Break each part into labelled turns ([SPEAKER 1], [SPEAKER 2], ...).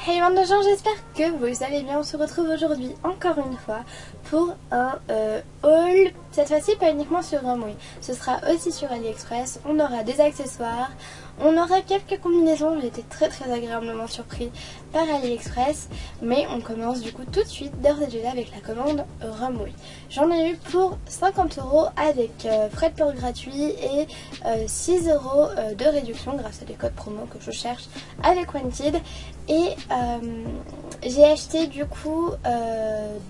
[SPEAKER 1] Hey bande de gens, j'espère que vous allez bien. On se retrouve aujourd'hui encore une fois pour un haul. Cette fois-ci pas uniquement sur Ramoui, ce sera aussi sur AliExpress. On aura des accessoires, on aura quelques combinaisons. J'ai été très agréablement surpris par AliExpress. Mais on commence du coup tout de suite d'ores et déjà avec la commande Ramoui. J'en ai eu pour 50 € avec frais de port gratuits et 6 € de réduction grâce à des codes promo que je cherche avec Wanted. Et j'ai acheté du coup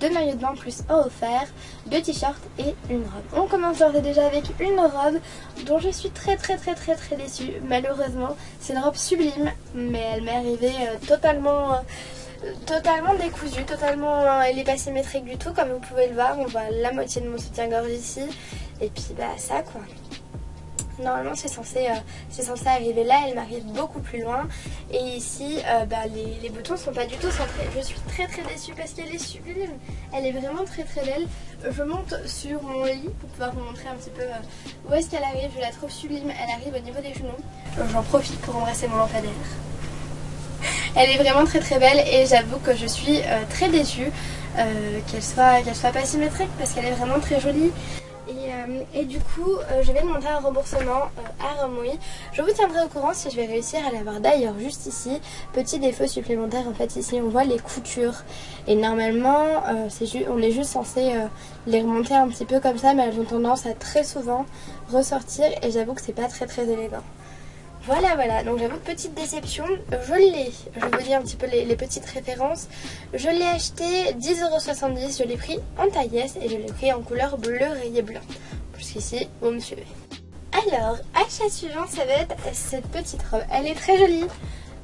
[SPEAKER 1] 2 maillots de bain plus un offert, 2 t-shirts et une robe. On commence d'ores et déjà avec une robe dont je suis très déçue. Malheureusement, c'est une robe sublime, mais elle m'est arrivée totalement décousue, elle est pas symétrique du tout. Comme vous pouvez le voir, on voit la moitié de mon soutien-gorge ici, et puis bah ça quoi. Normalement c'est censé arriver là, elle m'arrive beaucoup plus loin. Et ici les boutons sont pas du tout centrés. Je suis très déçue parce qu'elle est sublime. Elle est vraiment très belle. Je monte sur mon lit pour pouvoir vous montrer un petit peu où est-ce qu'elle arrive. Je la trouve sublime, elle arrive au niveau des genoux. J'en profite pour embrasser mon lampadaire. Elle est vraiment très belle et j'avoue que je suis très déçue qu'elle soit pas symétrique parce qu'elle est vraiment très jolie. Et du coup je vais demander un remboursement à Ramoui. Je vous tiendrai au courant si je vais réussir à l'avoir. D'ailleurs juste ici, petit défaut supplémentaire, en fait ici on voit les coutures. Et normalement on est juste censé les remonter un petit peu comme ça, mais elles ont tendance à très souvent ressortir et j'avoue que c'est pas très élégant. Voilà, donc j'avoue petite déception. Je vais vous dire un petit peu les petites références. Je l'ai acheté 10,70 €, je l'ai pris en taille S et je l'ai pris en couleur bleu rayé blanc. Jusqu'ici, vous me suivez. Alors, achat suivant, ça va être cette petite robe. Elle est très jolie,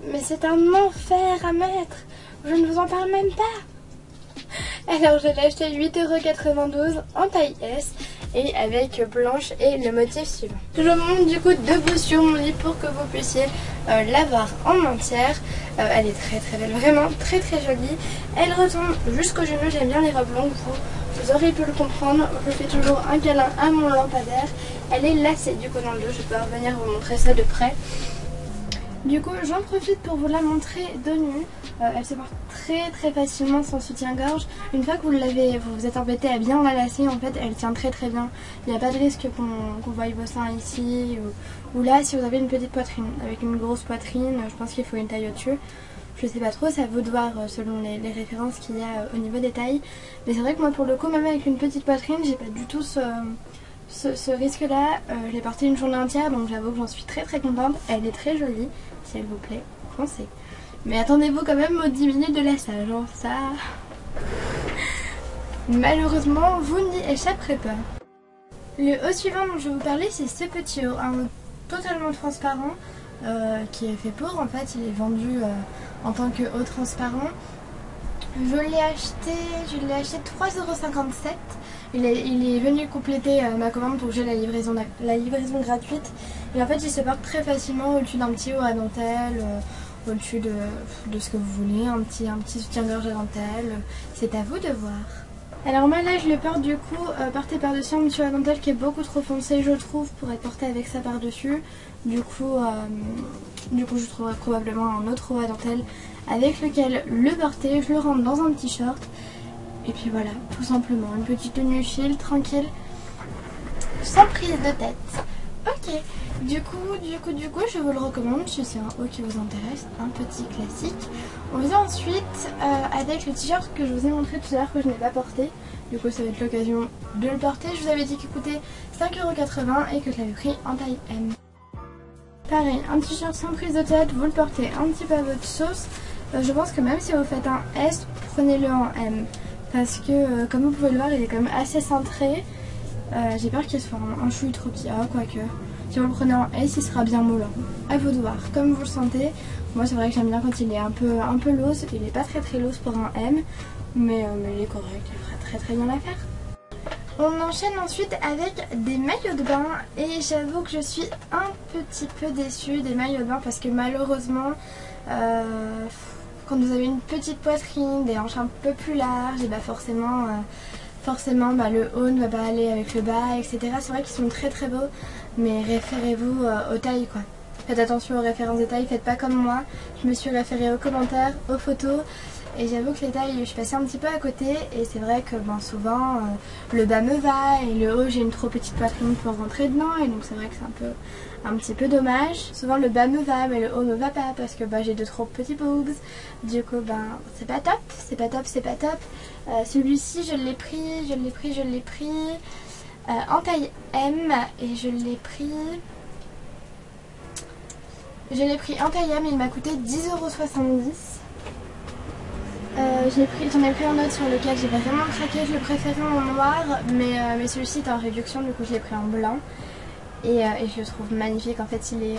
[SPEAKER 1] mais c'est un enfer à mettre. Je ne vous en parle même pas. Alors, je l'ai acheté 8,92 € en taille S. Et avec blanche et le motif suivant. Je monte du coup debout sur mon lit pour que vous puissiez la voir en entière. Elle est très belle, vraiment très jolie. Elle retombe jusqu'au genou. J'aime bien les robes longues, vous aurez pu le comprendre. Je fais toujours un câlin à mon lampadaire. Elle est lacée du coup dans le dos. Je peux revenir vous montrer ça de près. Du coup j'en profite pour vous la montrer de nu. Elle se porte très facilement sans soutien-gorge. Une fois que vous vous êtes embêté à bien la lacer, en fait elle tient très bien. Il n'y a pas de risque qu'on voie vos seins ici ou là. Si vous avez une petite poitrine, avec une grosse poitrine, je pense qu'il faut une taille au-dessus. Je sais pas trop, ça vous de voir selon les références qu'il y a au niveau des tailles. Mais c'est vrai que moi pour le coup, même avec une petite poitrine, j'ai pas du tout ce risque là. Je l'ai portée une journée entière, donc j'avoue que j'en suis très contente. Elle est très jolie, si elle vous plaît, foncez. Mais attendez-vous quand même aux 10 minutes de lassage, hein. Ça malheureusement vous n'y échapperez pas. Le haut suivant dont je vais vous parler, c'est ce petit haut, un haut totalement transparent qui est fait pour, en fait il est vendu en tant que haut transparent. Je l'ai acheté 3,57 €. Il est venu compléter ma commande pour que j'ai la livraison gratuite. Et en fait il se porte très facilement au-dessus d'un petit haut à dentelle, au-dessus de ce que vous voulez, un petit soutien-gorge à dentelle. C'est à vous de voir. Alors moi là je le porte du coup porté par-dessus un petit haut à dentelle qui est beaucoup trop foncé je trouve pour être porté avec ça par-dessus. Du coup je trouverai probablement un autre haut à dentelle avec lequel le porter. Je le rentre dans un petit short. Et puis voilà, tout simplement, une petite tenue chill, tranquille, sans prise de tête. Ok, du coup, je vous le recommande si c'est un haut qui vous intéresse, un petit classique. On vient ensuite avec le t-shirt que je vous ai montré tout à l'heure que je n'ai pas porté. Du coup, ça va être l'occasion de le porter. Je vous avais dit qu'il coûtait 5,80 € et que je l'avais pris en taille M. Pareil, un t-shirt sans prise de tête, vous le portez un petit peu à votre sauce. Je pense que même si vous faites un S, prenez-le en M. Parce que comme vous pouvez le voir, il est quand même assez cintré. J'ai peur qu'il soit un chouï trop petit. Ah, quoique. Si vous le prenez en S, il sera bien moulant. À vous de voir, comme vous le sentez. Moi, c'est vrai que j'aime bien quand il est un peu loose. Il n'est pas très loose pour un M. Mais il est correct, il fera très bien l'affaire. On enchaîne ensuite avec des maillots de bain. Et j'avoue que je suis un petit peu déçue des maillots de bain. Parce que malheureusement... quand vous avez une petite poitrine, des hanches un peu plus larges, et bah forcément le haut ne va pas aller avec le bas, etc. C'est vrai qu'ils sont très beaux, mais référez-vous aux tailles quoi. Faites attention aux références de taille, faites pas comme moi. Je me suis référée aux commentaires, aux photos. Et j'avoue que les tailles, je suis passée un petit peu à côté. Et c'est vrai que souvent, le bas me va et le haut, j'ai une trop petite poitrine pour rentrer dedans. Et donc c'est vrai que c'est un petit peu dommage. Souvent le bas me va, mais le haut me va pas parce que j'ai de trop petits boobs. Du coup, c'est pas top, c'est pas top, c'est pas top. Celui-ci, je l'ai pris en taille M et je l'ai pris en taille M et il m'a coûté 10,70 €. J'en ai pris un autre sur lequel j'ai vraiment craqué, je le préférais en noir, mais celui-ci est en réduction, du coup je l'ai pris en blanc. Et je le trouve magnifique, en fait il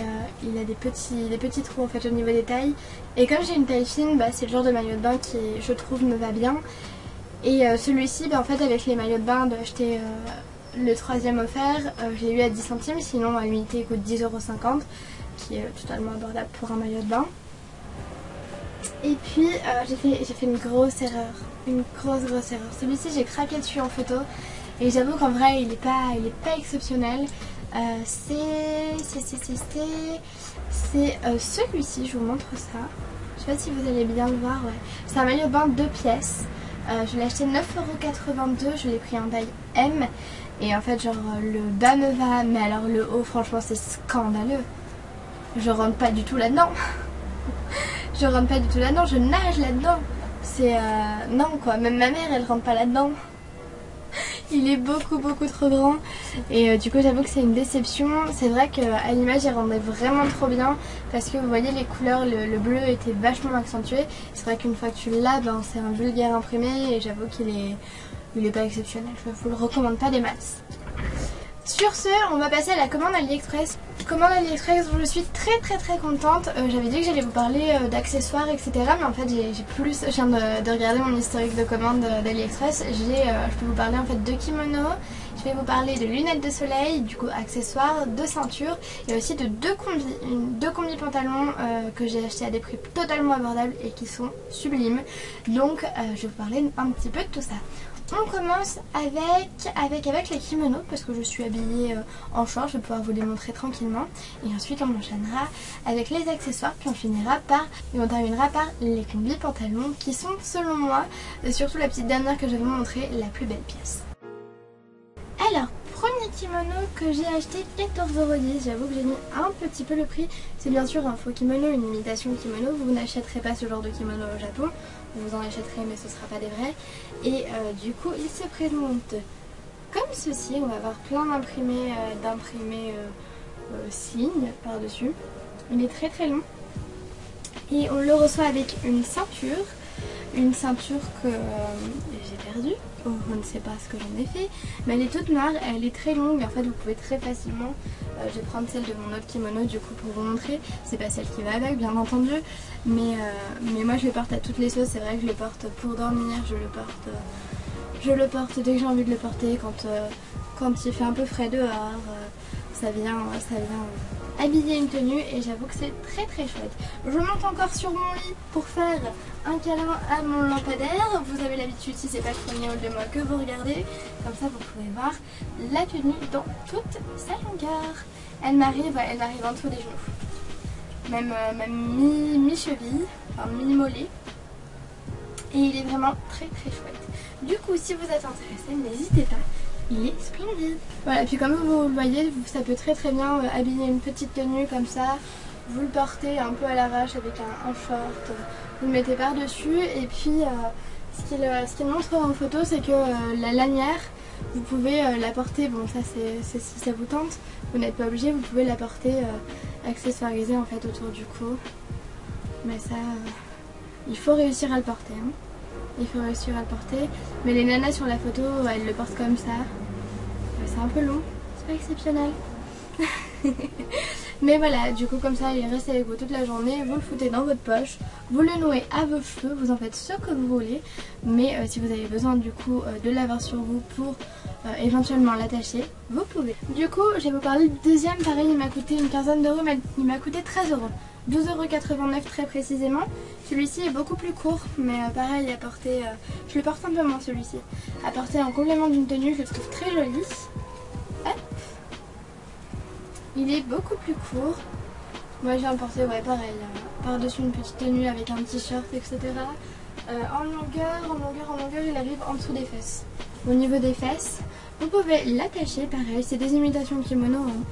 [SPEAKER 1] a des petits trous en fait au niveau des tailles. Et comme j'ai une taille fine, c'est le genre de maillot de bain qui je trouve me va bien. Et celui-ci, en fait avec les maillots de bain de acheter le 3e offert, j'ai eu à 10 centimes, sinon à l'unité il coûte 10,50 €, qui est totalement abordable pour un maillot de bain. Et puis j'ai fait une grosse erreur, grosse erreur. Celui-ci j'ai craqué dessus en photo et j'avoue qu'en vrai il est pas exceptionnel. C'est celui-ci, je vous montre ça. Je sais pas si vous allez bien le voir, ouais. C'est un maillot de bain 2 pièces. Je l'ai acheté 9,82 €, je l'ai pris en taille M. Et en fait genre le bas me va, mais alors le haut franchement c'est scandaleux. Je rentre pas du tout là-dedans. Je rentre pas du tout là-dedans, je nage là-dedans. C'est non quoi, même ma mère elle rentre pas là-dedans. Il est beaucoup trop grand et du coup j'avoue que c'est une déception. C'est vrai qu'à l'image il rendait vraiment trop bien parce que vous voyez les couleurs, le bleu était vachement accentué. C'est vrai qu'une fois que tu l'as, c'est un vulgaire imprimé et j'avoue qu'il est pas exceptionnel. Je vous le recommande pas des masses. Sur ce, on va passer à la commande AliExpress. Commande AliExpress dont je suis très contente. J'avais dit que j'allais vous parler d'accessoires, etc. Mais en fait, je viens de regarder mon historique de commande d'AliExpress. Je peux vous parler en fait de kimonos. Je vais vous parler de lunettes de soleil, du coup accessoires, de ceintures et aussi de deux combis pantalons que j'ai achetés à des prix totalement abordables et qui sont sublimes. Donc, je vais vous parler un petit peu de tout ça. On commence avec les kimonos parce que je suis habillée en short, je vais pouvoir vous les montrer tranquillement. Et ensuite on enchaînera avec les accessoires, puis on terminera par les combis pantalons qui sont selon moi, surtout la petite dernière que je vais vous montrer, la plus belle pièce. Alors, premier kimono que j'ai acheté 14,10 €, j'avoue que j'ai mis un petit peu le prix. C'est bien sûr un faux kimono, une imitation de kimono, vous n'achèterez pas ce genre de kimono au Japon. Vous en achèterez mais ce ne sera pas des vrais. Et du coup il se présente comme ceci. On va avoir plein d'imprimés signes par dessus. Il est très long. Et on le reçoit avec une ceinture que j'ai perdue. Oh, je ne sais pas ce que j'en ai fait. Mais elle est toute noire, elle est très longue. En fait vous pouvez très facilement, je vais prendre celle de mon autre kimono du coup pour vous montrer. C'est pas celle qui va avec bien entendu. Mais moi je le porte à toutes les sauces. C'est vrai que je le porte pour dormir, je le porte dès que j'ai envie de le porter, quand il fait un peu frais dehors. Ça vient habiller une tenue et j'avoue que c'est très chouette. Je monte encore sur mon lit pour faire un câlin à mon lampadaire. Vous avez l'habitude, si c'est pas le premier haul de moi que vous regardez, comme ça vous pouvez voir la tenue dans toute sa longueur. Elle m'arrive en dessous des genoux, même mi-cheville, enfin mi-mollet. Et il est vraiment très chouette. Du coup, si vous êtes intéressé, n'hésitez pas. Il est splendide. Voilà, puis comme vous le voyez, ça peut très bien habiller une petite tenue comme ça. Vous le portez un peu à l'arrache avec un short, vous le mettez par-dessus. Et puis ce qu'il montre en photo, c'est que la lanière, vous pouvez la porter, bon ça c'est si ça vous tente, vous n'êtes pas obligé, vous pouvez la porter accessoirisée en fait autour du cou. Mais ça, il faut réussir à le porter. Hein. Il faut réussir à le porter. Mais les nanas sur la photo, elles le portent comme ça. C'est un peu long, c'est pas exceptionnel. Mais voilà, du coup comme ça il reste avec vous toute la journée. Vous le foutez dans votre poche, vous le nouez à vos cheveux, vous en faites ce que vous voulez. Mais si vous avez besoin du coup de l'avoir sur vous pour éventuellement l'attacher, vous pouvez. Du coup je vais vous parler du deuxième. Pareil, il m'a coûté une quinzaine d'euros, mais il m'a coûté 13 €. 12,89 € très précisément. Celui-ci est beaucoup plus court, mais pareil à porter, je le porte un peu moins celui-ci. À porter en complément d'une tenue, je le trouve très joli. Hop. Il est beaucoup plus court, Moi j'ai importé, ouais, pareil, par-dessus une petite tenue avec un t-shirt, etc. En longueur, il arrive en dessous des fesses. Au niveau des fesses, vous pouvez l'attacher, pareil, c'est des imitations kimono, hein.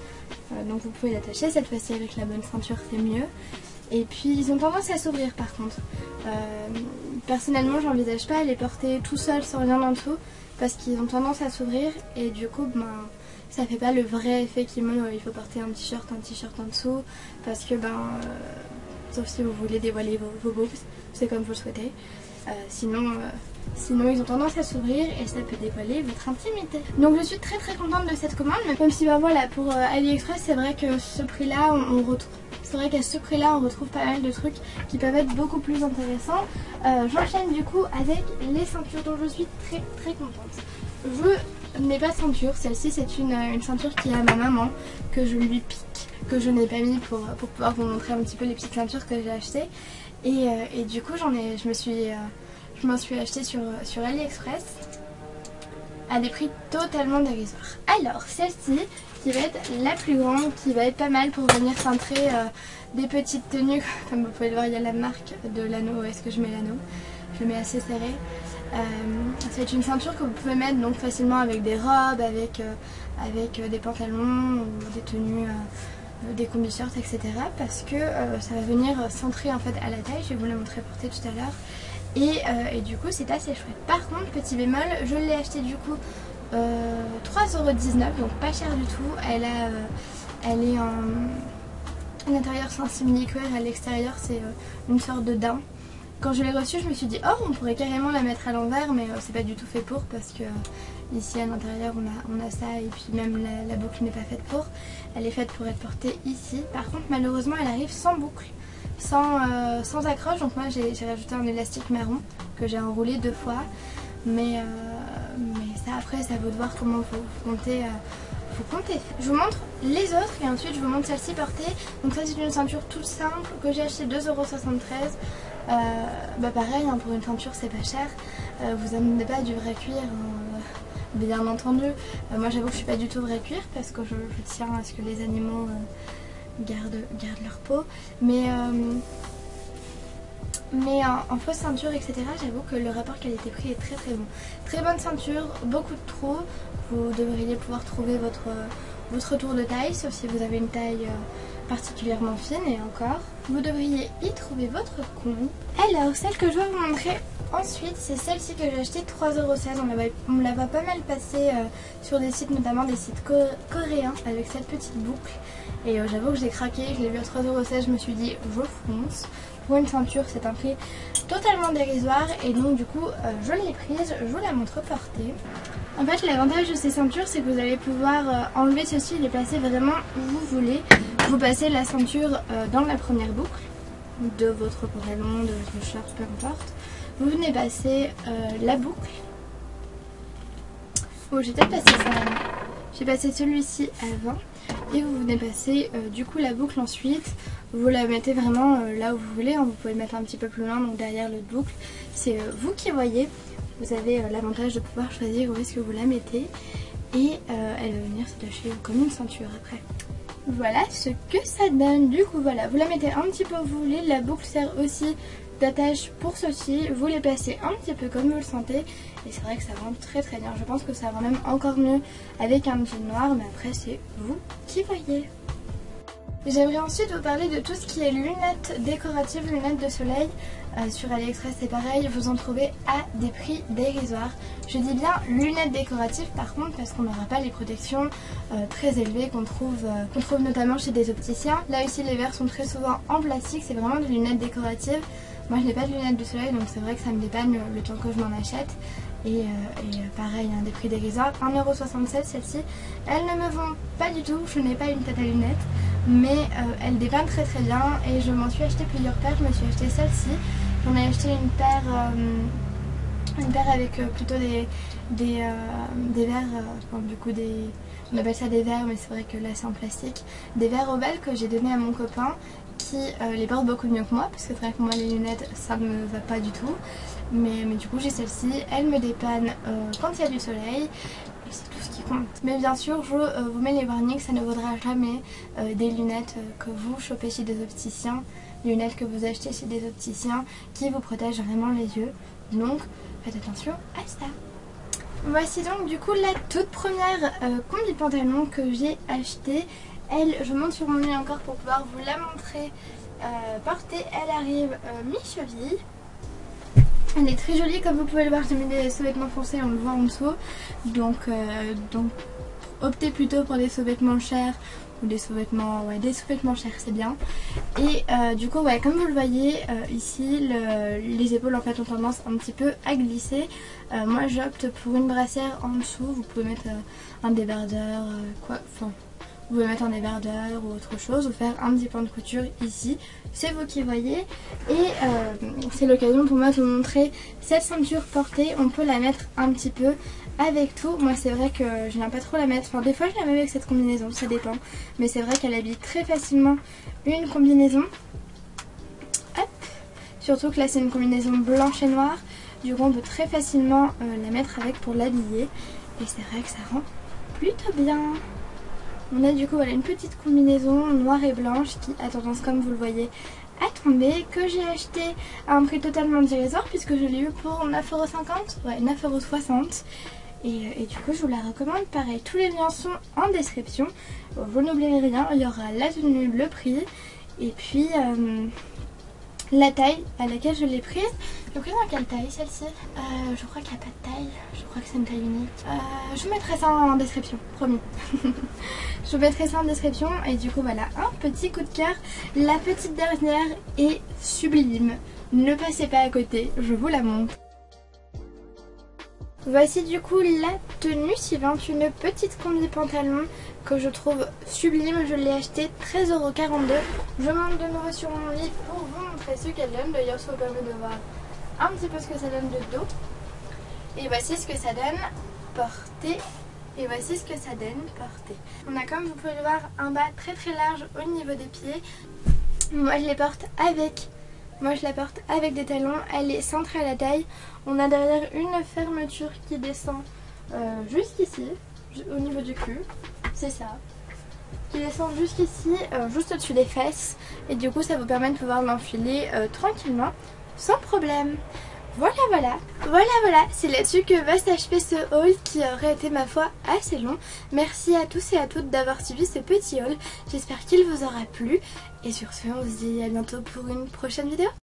[SPEAKER 1] Donc vous pouvez l'attacher, cette fois-ci avec la bonne ceinture c'est mieux. Et puis ils ont tendance à s'ouvrir par contre. Personnellement j'envisage pas à les porter tout seul sans rien en dessous, parce qu'ils ont tendance à s'ouvrir et du coup ben, ça fait pas le vrai effet kimono. Il faut porter un t-shirt en dessous, parce que sauf si vous voulez dévoiler vos boobs, c'est comme vous le souhaitez. Sinon ils ont tendance à s'ouvrir et ça peut dévoiler votre intimité. Donc je suis très contente de cette commande, même si ben voilà, pour AliExpress c'est vrai que ce prix là on retrouve. C'est vrai qu'à ce prix là on retrouve pas mal de trucs qui peuvent être beaucoup plus intéressants. J'enchaîne du coup avec les ceintures dont je suis très contente. Je n'ai pas de ceinture, celle-ci c'est une ceinture qui est à ma maman, que je lui pique, que je n'ai pas mis pour pouvoir vous montrer un petit peu les petites ceintures que j'ai achetées. Et du coup je m'en suis achetée sur AliExpress à des prix totalement dérisoires. Alors celle-ci qui va être la plus grande, qui va être pas mal pour venir cintrer des petites tenues. Comme vous pouvez le voir, il y a la marque de l'anneau. Où est-ce que je mets l'anneau? Je le mets assez serré. C'est une ceinture que vous pouvez mettre donc facilement avec des robes, avec des pantalons ou des tenues, des combi-shirts, etc. Parce que ça va venir centrer en fait à la taille. Je vais vous la montrer portée tout à l'heure. Et du coup c'est assez chouette. Par contre, petit bémol, je l'ai acheté du coup 3,19 €, donc pas cher du tout. Elle est en l'intérieur c'est un simili-cuir, à l'extérieur c'est une sorte de daim. Quand je l'ai reçue je me suis dit oh on pourrait carrément la mettre à l'envers, mais c'est pas du tout fait pour, parce que ici à l'intérieur on a ça, et puis même la boucle n'est pas faite pour. Elle est faite pour être portée ici. Par contre malheureusement elle arrive sans boucle, sans accroche, donc moi j'ai rajouté un élastique marron que j'ai enroulé 2 fois. Mais ça après ça va de voir comment vous comptez. Je vous montre les autres et ensuite je vous montre celle-ci portée. Donc ça c'est une ceinture toute simple que j'ai acheté 2,73 €. Pareil hein, pour une ceinture c'est pas cher. Vous amenez pas du vrai cuir hein, bien entendu. Moi j'avoue que je suis pas du tout vrai cuir parce que je tiens à ce que les animaux gardent leur peau. Mais en fausse ceinture etc, j'avoue que le rapport qualité-prix est très bon. Très bonne ceinture, beaucoup de trous. Vous devriez pouvoir trouver votre tour de taille, sauf si vous avez une taille particulièrement fine, et encore vous devriez y trouver votre compte. Alors celle que je vais vous montrer ensuite c'est celle-ci que j'ai achetée 3,16 €. On la voit pas mal passer sur des sites, notamment des sites coréens, avec cette petite boucle. Et j'avoue que j'ai craqué, je l'ai vu à 3,16 €, je me suis dit je fonce. Pour une ceinture c'est un prix totalement dérisoire, et donc du coup je l'ai prise, je vous la montre portée. En fait l'avantage de ces ceintures c'est que vous allez pouvoir enlever ceci et les placer vraiment où vous voulez. Vous passez la ceinture dans la première boucle de votre pantalon, de votre short, peu importe. Vous venez passer la boucle. Oh j'ai peut-être passé ça avant. J'ai passé celui-ci avant. Et vous venez passer du coup la boucle ensuite. Vous la mettez vraiment là où vous voulez, hein. Vous pouvez le mettre un petit peu plus loin, donc derrière l'autre boucle. C'est vous qui voyez. Vous avez l'avantage de pouvoir choisir où est-ce que vous la mettez. Et elle va venir s'attacher comme une ceinture après. Voilà ce que ça donne. Du coup voilà, vous la mettez un petit peu où vous voulez. La boucle sert aussi d'attache pour ceci. Vous les placez un petit peu comme vous le sentez. Et c'est vrai que ça rend très bien. Je pense que ça rend même encore mieux avec un jean noir. Mais après c'est vous qui voyez. J'aimerais ensuite vous parler de tout ce qui est lunettes décoratives, lunettes de soleil. Sur AliExpress c'est pareil, vous en trouvez à des prix dérisoires. Je dis bien lunettes décoratives par contre, parce qu'on n'aura pas les protections très élevées qu'on trouve notamment chez des opticiens. Là aussi les verres sont très souvent en plastique, c'est vraiment des lunettes décoratives. Moi je n'ai pas de lunettes de soleil, donc c'est vrai que ça me dépanne le temps que je m'en achète. Et pareil, hein, des prix dérisoires, 1,67 € celle-ci. Elles ne me vont pas du tout, je n'ai pas une tête à lunettes, mais elles dépannent très bien, et je m'en suis acheté plusieurs paires. Je me suis acheté celle-ci, j'en ai acheté une paire avec plutôt des verres, du coup on appelle ça des verres, mais c'est vrai que là c'est en plastique, des verres ovales que j'ai donné à mon copain qui les porte beaucoup mieux que moi, parce que c'est vrai que moi les lunettes ça ne me va pas du tout. Mais du coup j'ai celle-ci, elle me dépanne quand il y a du soleil. C'est tout ce qui compte. Mais bien sûr, je vous mets les warnings, ça ne vaudra jamais des lunettes que vous chopez chez des opticiens, lunettes que vous achetez chez des opticiens qui vous protègent vraiment les yeux. Donc faites attention à ça. Voici donc du coup la toute première combi pantalon que j'ai acheté. Elle, je monte sur mon lit encore pour pouvoir vous la montrer portée. Elle arrive mi-cheville. Elle est très jolie, comme vous pouvez le voir, j'ai mis des sous-vêtements foncés, on le voit en dessous. Donc optez plutôt pour des sous-vêtements chers ou des sous-vêtements chers, c'est bien. Et du coup, ouais, comme vous le voyez ici, les épaules en fait ont tendance un petit peu à glisser. Moi j'opte pour une brassière en dessous, vous pouvez mettre un débardeur, vous pouvez mettre un débardeur ou autre chose, ou faire un petit point de couture ici, c'est vous qui voyez. Et c'est l'occasion pour moi de vous montrer cette ceinture portée. On peut la mettre un petit peu avec tout. Moi c'est vrai que je n'aime pas trop la mettre, enfin des fois je la mets avec cette combinaison, ça dépend. Mais c'est vrai qu'elle habille très facilement une combinaison. Hop. Surtout que là c'est une combinaison blanche et noire, du coup on peut très facilement la mettre avec pour l'habiller. Et c'est vrai que ça rend plutôt bien. On a du coup voilà, une petite combinaison noire et blanche qui a tendance, comme vous le voyez, à tomber, que j'ai acheté à un prix totalement dérisoire puisque je l'ai eu pour 9,50 €, ouais 9,60 €. Et du coup je vous la recommande. Pareil, tous les liens sont en description. Vous n'oubliez rien, il y aura la tenue, le prix et puis la taille à laquelle je l'ai prise. Je l'ai prise dans quelle taille celle-ci? Je crois qu'il n'y a pas de taille, je crois que c'est une taille unique. Je vous mettrai ça en description, promis. Je vous mettrai ça en description. Et du coup voilà, un petit coup de cœur. La petite dernière est sublime, ne passez pas à côté, je vous la montre. Voici du coup la tenue suivante, une petite combi pantalon que je trouve sublime. Je l'ai acheté 13,42 €. Je monte de nouveau sur mon lit pour vous montrer ce qu'elle donne. D'ailleurs ça vous permet de voir un petit peu ce que ça donne de dos. Et voici ce que ça donne porté. Et voici ce que ça donne porté. On a, comme vous pouvez le voir, un bas très très large au niveau des pieds. Moi je les porte avec... Moi je la porte avec des talons, elle est centrée à la taille. On a derrière une fermeture qui descend jusqu'ici, au niveau du cul, c'est ça. Qui descend jusqu'ici, juste au-dessus des fesses. Et du coup ça vous permet de pouvoir l'enfiler tranquillement, sans problème. Voilà, c'est là-dessus que va s'achever ce haul qui aurait été ma foi assez long. Merci à tous et à toutes d'avoir suivi ce petit haul, j'espère qu'il vous aura plu. Et sur ce, on se dit à bientôt pour une prochaine vidéo.